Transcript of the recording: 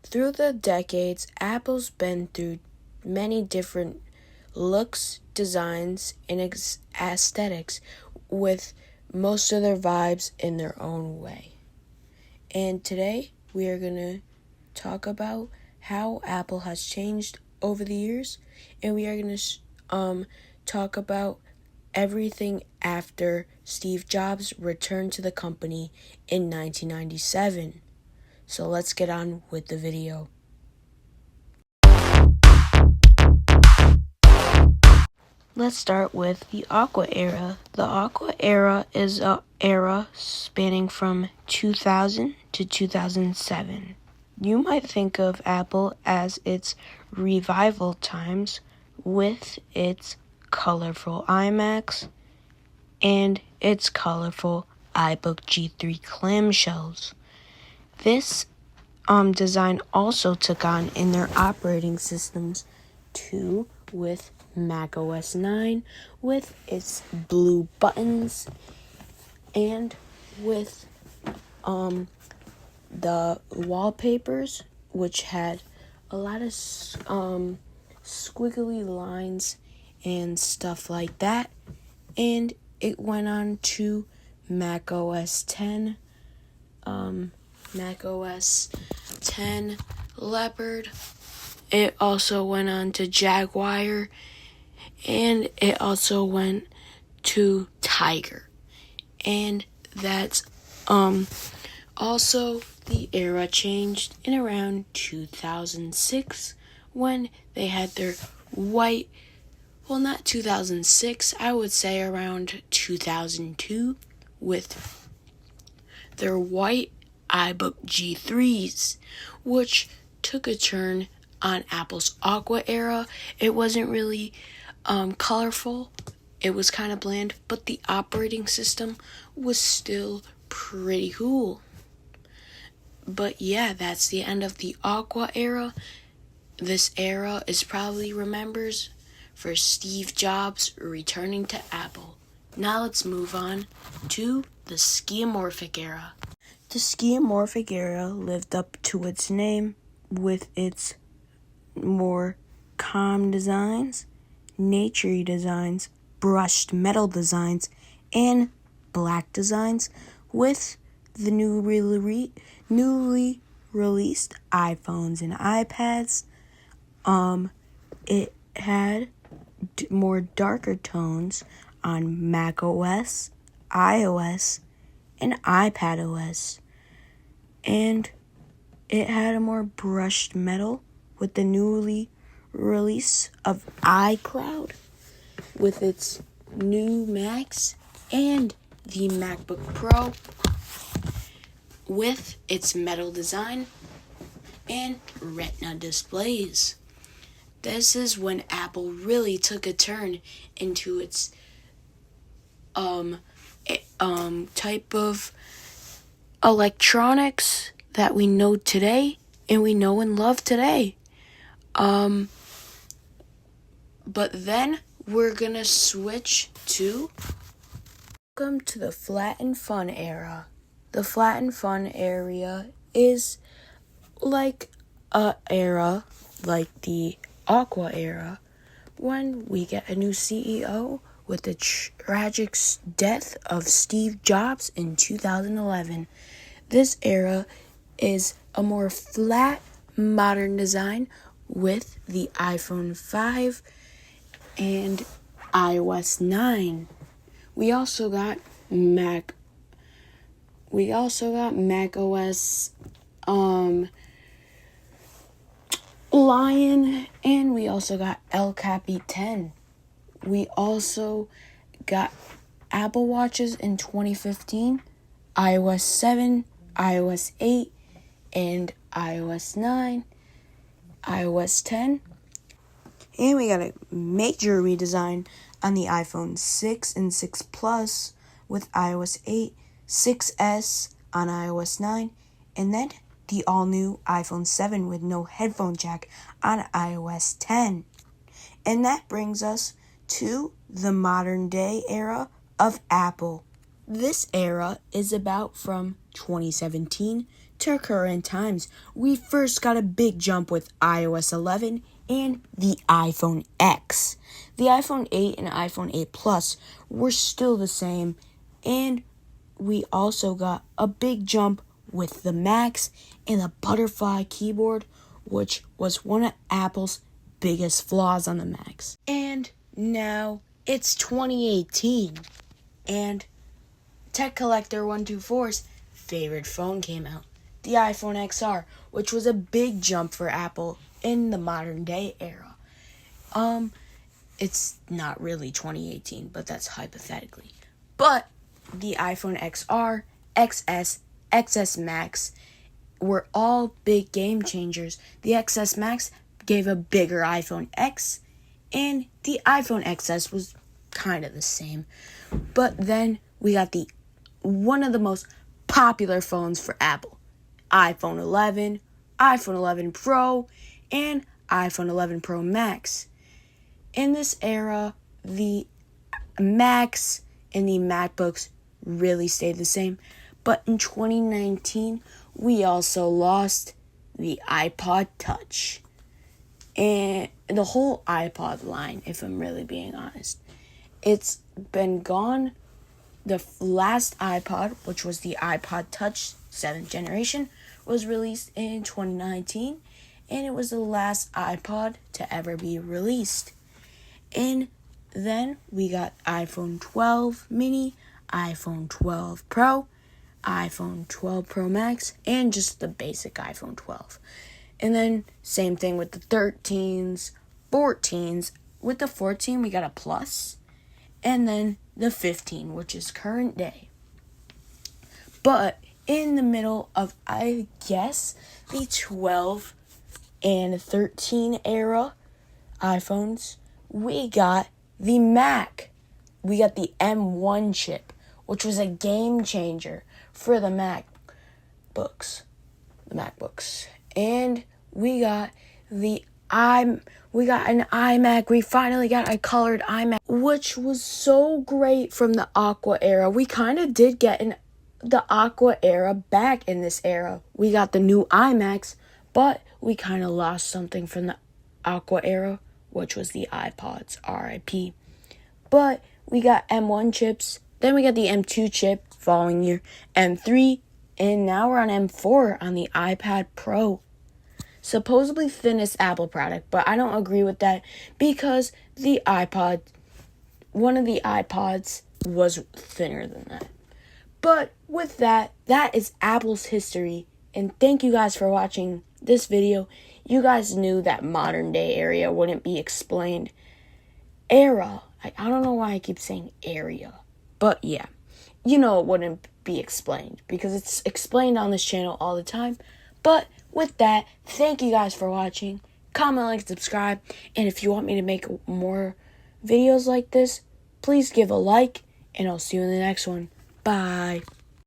Through the decades, Apple's been through many different looks, designs, and aesthetics, with most of their vibes in their own way. And today, we are going to talk about how Apple has changed over the years, and we are going to talk about everything after Steve Jobs returned to the company in 1997. So let's get on with the video. Let's start with the Aqua era. The Aqua era is an era spanning from 2000 to 2007. You might think of Apple as its revival times with its colorful iMacs and its colorful iBook G3 clamshells. This design also took on in their operating systems too, with Mac OS 9 with its blue buttons and with the wallpapers, which had a lot of squiggly lines and stuff like that. And it went on to Mac OS 10, Mac OS 10 Leopard. It also went on to Jaguar, and it also went to Tiger. And that's also the era changed in around 2006 when they had their white, well, not 2006, I would say around 2002, with their white iBook G3s, which took a turn on Apple's Aqua era. It wasn't really colorful. It was kind of bland, but the operating system was still pretty cool. But yeah, that's the end of the Aqua era. This era is probably remembers for Steve Jobs returning to Apple. Now let's move on to the Skeuomorphic era. The Skeuomorphic era lived up to its name with its more calm designs, naturey designs, brushed metal designs, and black designs, with the newly released iPhones and iPads. It had more darker tones on Mac OS, iOS, and iPad OS. And it had a more brushed metal with the newly release of iCloud with its new Macs, and the MacBook Pro with its metal design and Retina displays. This is when Apple really took a turn into its type of electronics that we know today and we know and love today. But then we're gonna switch to welcome to the Flat and Fun era. The Flat and Fun area is like a era like the Aqua era, when we get a new CEO with the tragic death of Steve Jobs in 2011. This era is a more flat, modern design with the iPhone 5 and iOS 9. We also got Mac OS Lion, and we also got El Capi 10. We also got Apple Watches in 2015, iOS 7, iOS 8, and iOS 9, iOS 10. And we got a major redesign on the iPhone 6 and 6 Plus with iOS 8, 6S on iOS 9, and then the all-new iPhone 7 with no headphone jack on iOS 10. And that brings us to the modern day era of Apple. This era is about from 2017 to current times, we first got a big jump with iOS 11 and the iPhone X. The iPhone 8 and iPhone 8 Plus were still the same, and we also got a big jump with the Macs and the butterfly keyboard, which was one of Apple's biggest flaws on the Macs. And now it's 2018, and Tech Collector 124's favorite phone came out, the iPhone XR, which was a big jump for Apple in the modern day era. It's not really 2018, but that's hypothetically. But the iPhone XR, XS, XS Max were all big game changers. The XS Max gave a bigger iPhone X, and the iPhone XS was kind of the same. But then we got one of the most popular phones for Apple, iPhone 11, iPhone 11 Pro, and iPhone 11 Pro Max. In this era, the Macs and the MacBooks really stayed the same. But in 2019, we also lost the iPod Touch. And the whole iPod line, if I'm really being honest. It's been gone. The last iPod, which was the iPod Touch 7th generation, was released in 2019. And it was the last iPod to ever be released. And then we got iPhone 12 mini, iPhone 12 Pro, iPhone 12 Pro Max, and just the basic iPhone 12. And then same thing with the 13s, 14s. With the 14, we got a Plus, and then the 15, which is current day. But in the middle of, I guess, the 12 and 13 era iPhones, we got the Mac. We got the M1 chip, which was a game changer for the MacBooks. And we got an iMac. We finally got a colored iMac, which was so great from the Aqua era. We kind of did get the Aqua era back in this era. We got the new iMacs, but we kind of lost something from the Aqua era, which was the iPods, RIP. But we got M1 chips, then we got the M2 chip following year, M3, and now we're on M4 on the iPad Pro. Supposedly thinnest Apple product, but I don't agree with that because one of the iPods was thinner than that. But with that is Apple's history, and thank you guys for watching this video. You guys knew that modern day area wouldn't be explained. Era. I don't know why I keep saying area. But yeah, you know it wouldn't be explained because it's explained on this channel all the time. But with that, thank you guys for watching. Comment, like, subscribe. And if you want me to make more videos like this, please give a like. And I'll see you in the next one. Bye.